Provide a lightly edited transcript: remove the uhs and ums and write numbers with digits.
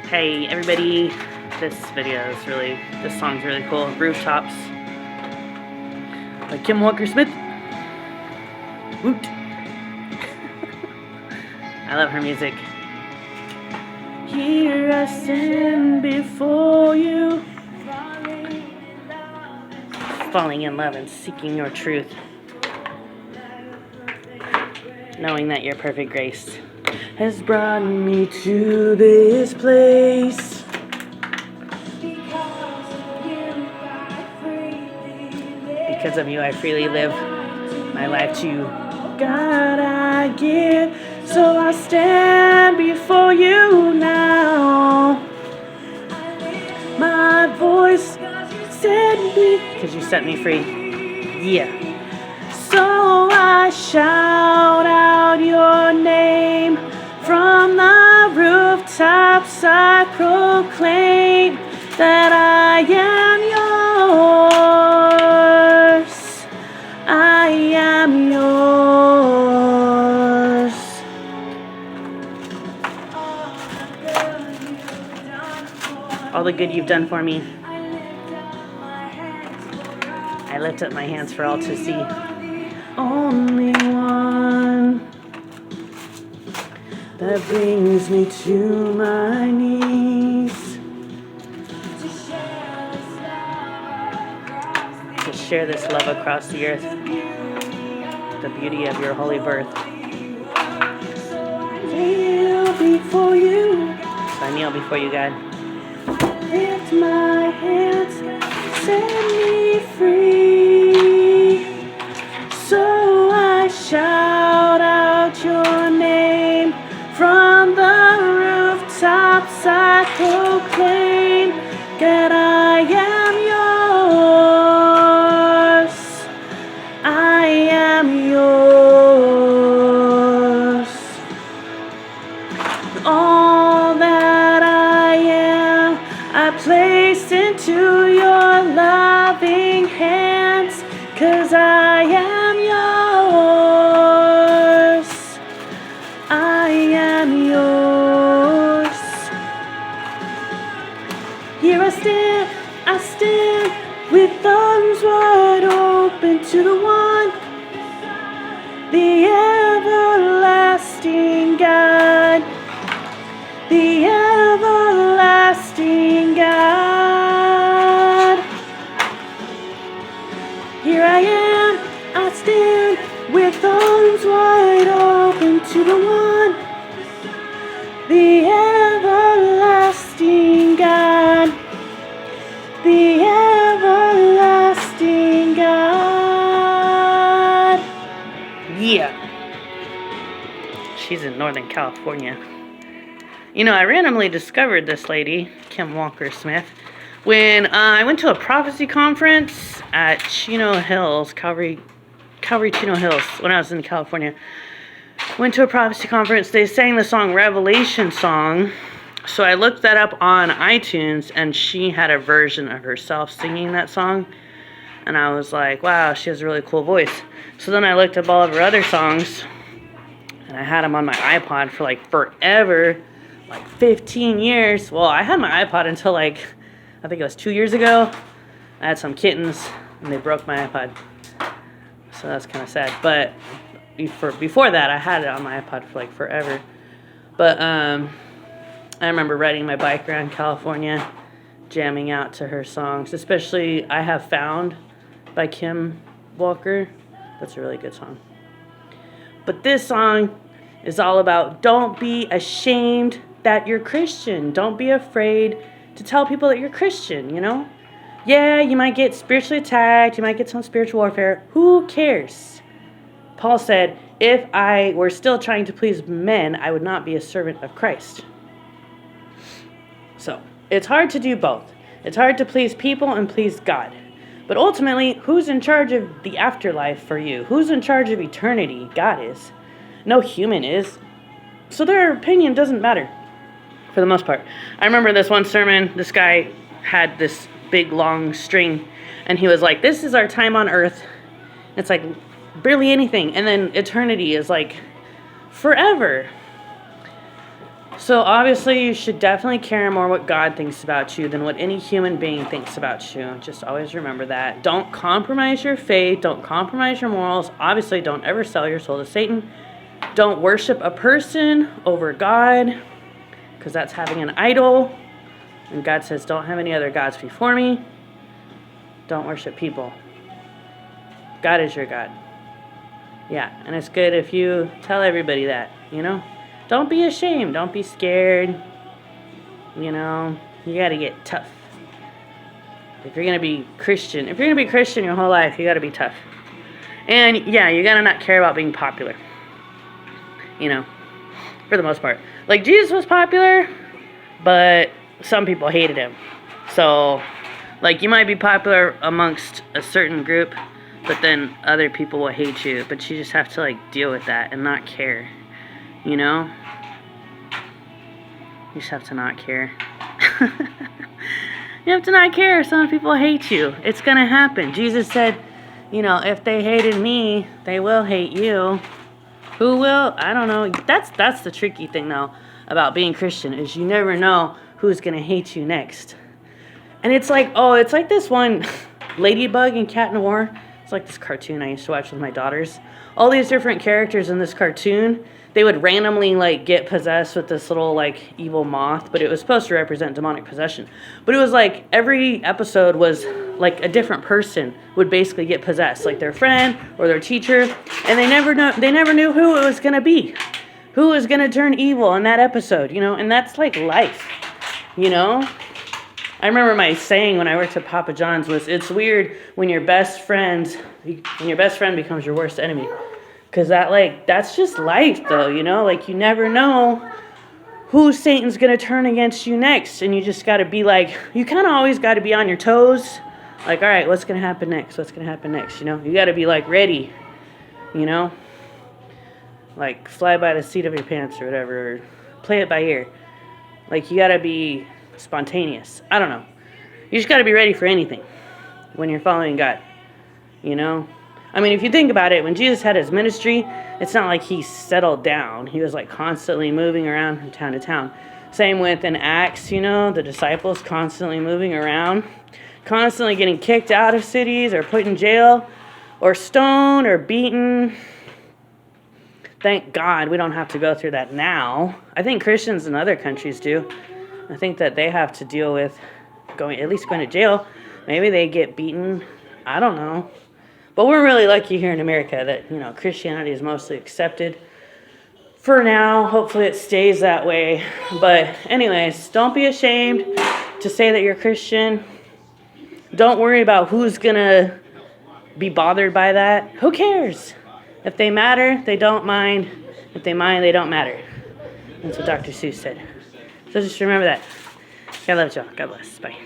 Hey everybody, this song's really cool. Rooftops by Kim Walker-Smith. Woot. I love her music. Here I stand before you, falling in love and seeking your truth, knowing that your perfect grace has brought me to this place. Because of you, I freely live my life to God I give. So I stand before you now. My voice set me, because you set me free. Yeah. So I shout out your name from the rooftops. I proclaim that I am yours. I am yours. All the good you've done for me, I lift up my hands for all to see. Only one that brings me to my knees, to share this love across the earth, the beauty of your holy birth. Kneel before you. So I kneel before you, God. Lift my hands, set me free. So I shout out your name from the rooftops. I proclaim that I am yours. I am yours. All that I am, I place into your loving hands, 'cause I am yours. I am yours. Here I stand with arms wide open to the one, the everlasting God, the everlasting God. Here I am, I stand with arms wide open to the one, the everlasting God, the everlasting God. Yeah. She's in Northern California. You know, I randomly discovered this lady, Kim Walker-Smith, when I went to a prophecy conference at Chino Hills, Calvary Chino Hills, when I was in California. Went to a prophecy conference. They sang the song Revelation Song. So I looked that up on iTunes, and she had a version of herself singing that song. And I was like, wow, she has a really cool voice. So then I looked up all of her other songs, and I had them on my iPod for like forever, like 15 years. Well, I had my iPod until like, I think it was 2 years ago. I had some kittens, and they broke my iPod. So that's kind of sad. But before that, I had it on my iPod for like forever. But I remember riding my bike around California, jamming out to her songs. Especially I Have Found by Kim Walker. That's a really good song. But this song is all about, don't be ashamed that you're Christian. Don't be afraid to tell people that you're Christian, you know? Yeah, you might get spiritually attacked. You might get some spiritual warfare. Who cares? Paul said, if I were still trying to please men, I would not be a servant of Christ. So, it's hard to do both. It's hard to please people and please God. But ultimately, who's in charge of the afterlife for you? Who's in charge of eternity? God is. No human is. So their opinion doesn't matter, for the most part. I remember this one sermon, this guy had this big long string, and he was like, this is our time on earth. It's like barely anything, and then eternity is like forever. So obviously you should definitely care more what God thinks about you than what any human being thinks about you. Just always remember that. Don't compromise your faith. Don't compromise your morals. Obviously, don't ever sell your soul to Satan. Don't worship a person over God, because that's having an idol. And God says, don't have any other gods before me. Don't worship people. God is your God. Yeah, and it's good if you tell everybody that, Don't be ashamed. Don't be scared. You got to get tough. If you're going to be Christian your whole life, you got to be tough. And yeah, you got to not care about being popular. For the most part. Like, Jesus was popular, but some people hated him. So, like, you might be popular amongst a certain group, but then other people will hate you. But you just have to, like, deal with that and not care. You just have to not care. You have to not care. Some people hate you. It's going to happen. Jesus said, if they hated me, they will hate you. Who will? I don't know. That's the tricky thing, though, about being Christian, is you never know who's going to hate you next. And it's like this one Ladybug in Cat Noir. It's like this cartoon I used to watch with my daughters. All these different characters in this cartoon, they would randomly, like, get possessed with this little, like, evil moth, but it was supposed to represent demonic possession. But it was like every episode was like a different person would basically get possessed, like their friend or their teacher, and they never knew who it was going to be, who was going to turn evil in that episode, and that's like life, I remember my saying when I worked at Papa John's was, it's weird when your best friend becomes your worst enemy. Because that's just life, though, Like, you never know who Satan's going to turn against you next. And you just got to be like, you kind of always got to be on your toes. Like, all right, what's going to happen next? What's going to happen next? You got to be, like, ready, Like, fly by the seat of your pants or whatever. Or play it by ear. Like, you got to be spontaneous. I don't know. You just got to be ready for anything when you're following God, I mean, if you think about it, when Jesus had his ministry, it's not like he settled down. He was, like, constantly moving around from town to town. Same with in Acts, the disciples constantly moving around, constantly getting kicked out of cities or put in jail or stoned or beaten. Thank God we don't have to go through that now. I think Christians in other countries do. I think that they have to deal with going to jail. Maybe they get beaten. I don't know. But we're really lucky here in America that, Christianity is mostly accepted. For now, hopefully it stays that way. But anyways, don't be ashamed to say that you're Christian. Don't worry about who's going to be bothered by that. Who cares? If they matter, they don't mind. If they mind, they don't matter. That's what Dr. Seuss said. So just remember that. God loves y'all. God bless. Bye.